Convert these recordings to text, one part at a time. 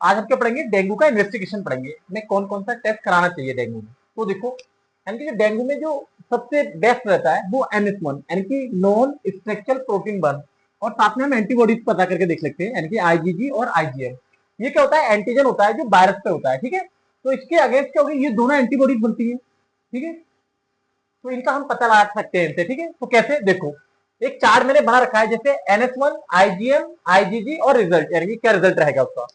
आज हम क्या पढ़ेंगे, डेंगू का इन्वेस्टिगेशन पढ़ेंगे, हमें कौन कौन सा टेस्ट कराना चाहिए डेंगू में। तो देखो, यानी कि जो डेंगू में जो सबसे बेस्ट रहता है वो NS1 यानी कि नॉन स्ट्रक्चरल प्रोटीन 1, और साथ में हम एंटीबॉडीज पता करके देख सकते हैं, यानी कि IgG और IgM। ये क्या होता है, एंटीजन होता है जो वायरस पे होता है, ठीक है। तो इसके अगेंस्ट क्या होगी, ये दोनों एंटीबॉडीज बनती है, ठीक है। तो इनका हम पता लगा सकते हैं इनसे, ठीक है। तो कैसे, देखो एक चार्ट मैंने बना रखा है, जैसे NS1, IgM, IgG और रिजल्ट, यानी कि क्या रिजल्ट रहेगा उसका।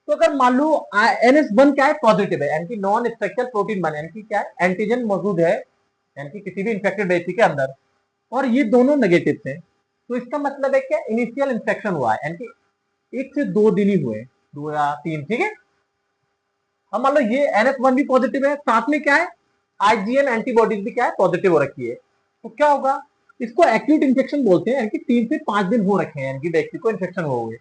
तो अगर मान लो NS1 क्या है, पॉजिटिव है, यानी कि नॉन स्ट्रक्चरल प्रोटीन 1, यानी कि क्या है, एंटीजन मौजूद है, यानी कि किसी भी इंफेक्टेड व्यक्ति के अंदर, और ये दोनों नेगेटिव थे। तो इसका मतलब है क्या, इनिशियल इंफेक्शन हुआ है, यानी कि 1 से 2 दिन ही हुए, 2 या 3, ठीक है। अब मान लो ये NS1 भी पॉजिटिव है, साथ में क्या है, IgM एंटीबॉडीज भी क्या है, पॉजिटिव हो रखी है। तो क्या होगा, इसको एक्यूट इन्फेक्शन बोलते हैं, यानी कि 3 से 5 दिन हो रखे हैं, यानी कि व्यक्ति को इन्फेक्शन हो गए।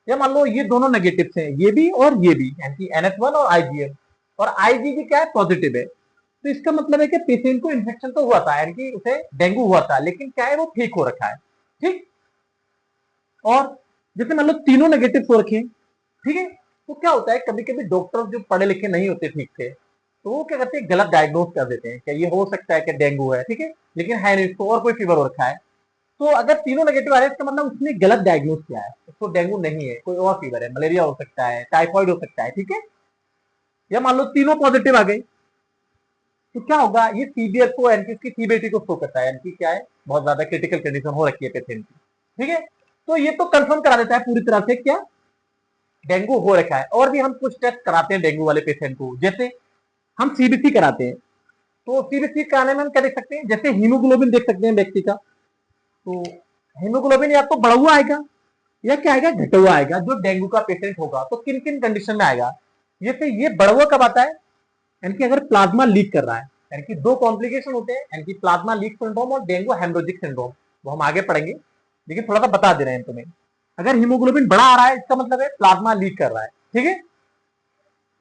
या मान लो ये दोनों नेगेटिव हैं, ये भी और ये भी, यानी कि NS1 और IgM, और IgG क्या है, पॉजिटिव है। तो इसका मतलब है कि पेशेंट को इन्फेक्शन तो हुआ था, यानी कि उसे डेंगू हुआ था, लेकिन क्या है, वो ठीक हो रखा है, ठीक। और जैसे मान लो तीनों नेगेटिव हो रखे हैं, ठीक है। तो क्या होता है, कभी कभी डॉक्टर जो पढ़े लिखे नहीं होते ठीक से, तो वो क्या करते हैं, गलत डायग्नोज कर देते हैं, क्या ये हो सकता है कि डेंगू है, ठीक है, लेकिन है नहीं, इसको और कोई फीवर हो रखा है। तो अगर तीनों नेगेटिव आ रहे हैं, इसका मतलब उसने गलत डायग्नोज किया है, उसको डेंगू नहीं है, कोई और फीवर है, मलेरिया हो सकता है, टाइफॉइड हो सकता है, ठीक है। या मान लो तीनों पॉजिटिव आ गए, तो क्या होगा, ये सीवियर को, यानी कि इसकी सीवियरिटी को शो करता है, यानी कि क्या है, बहुत ज्यादा क्रिटिकल कंडीशन हो रखी है पेशेंट की, ठीक है। तो ये तो कंफर्म करा देता है पूरी तरह से क्या डेंगू हो रखा है। और भी हम कुछ टेस्ट कराते हैं डेंगू वाले पेशेंट को, जैसे हम CBC कराते हैं। तो CBC कराने में हम क्या देख सकते हैं, जैसे हीमोग्लोबिन देख सकते हैं व्यक्ति का। तो हीमोग्लोबिन या तो बढ़ा हुआ आएगा या क्या आएगा, घटा हुआ आएगा, जो डेंगू का पेशेंट होगा। तो किन किन कंडीशन में आएगा, जैसे ये बढ़ा हुआ कब आता है, यानी कि अगर प्लाज्मा लीक कर रहा है, यानी कि 2 कॉम्प्लिकेशन होते हैं, यानी कि प्लाज्मा लीक सिंड्रोम और डेंगू हेमोरेजिक सिंड्रोम, वो हम आगे पढ़ेंगे, लेकिन थोड़ा सा बता दे रहे हैं तुम्हें। अगर हीमोग्लोबिन बढ़ा आ रहा है, इसका मतलब है प्लाज्मा लीक कर रहा है, ठीक है।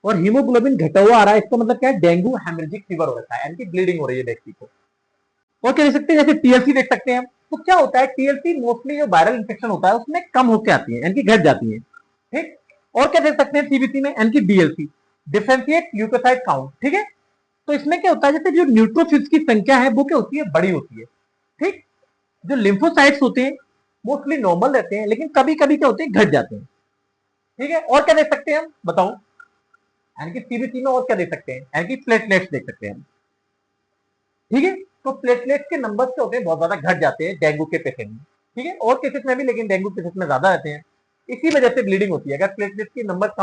और हीमोग्लोबिन घटा हुआ आ रहा है, इसका मतलब क्या है, डेंगू हेमरेजिक फीवर हो रहा है, यानी कि ब्लीडिंग हो रही है व्यक्ति को। और क्या देख सकते हैं, जैसे TLC देख सकते हैं हम। तो क्या होता है, TLC मोस्टली जो वायरल इंफेक्शन होता है उसमें कम होकर आती है, यानी कि घट जाती है, ठीक। और क्या देख सकते हैं CBC में, यानी कि DLC, डिफरेंशिएट ल्यूकोसाइट काउंट, ठीक है। तो इसमें क्या होता है, जैसे जो न्यूट्रोफिल्स की संख्या है वो क्या होती है, बड़ी होती है, ठीक। जो लिम्फोसाइट्स होते हैं मोस्टली नॉर्मल रहते हैं, लेकिन कभी कभी क्या होते हैं, घट जाते हैं, ठीक है। और क्या देख सकते हैं हम, बताओ, यानी कि CBC में और क्या देख सकते हैं, यानी कि प्लेटलेट्स देख सकते हैं, ठीक है। तो प्लेटलेट्स के नंबर क्या होते हैं, बहुत ज्यादा घट जाते हैं डेंगू के पेशेंट में, ठीक है। और केसेस में भी, लेकिन डेंगू केसेस में ज्यादा रहते हैं, इसी वजह से ब्लीडिंग होती है। अगर प्लेटलेट्स के नंबर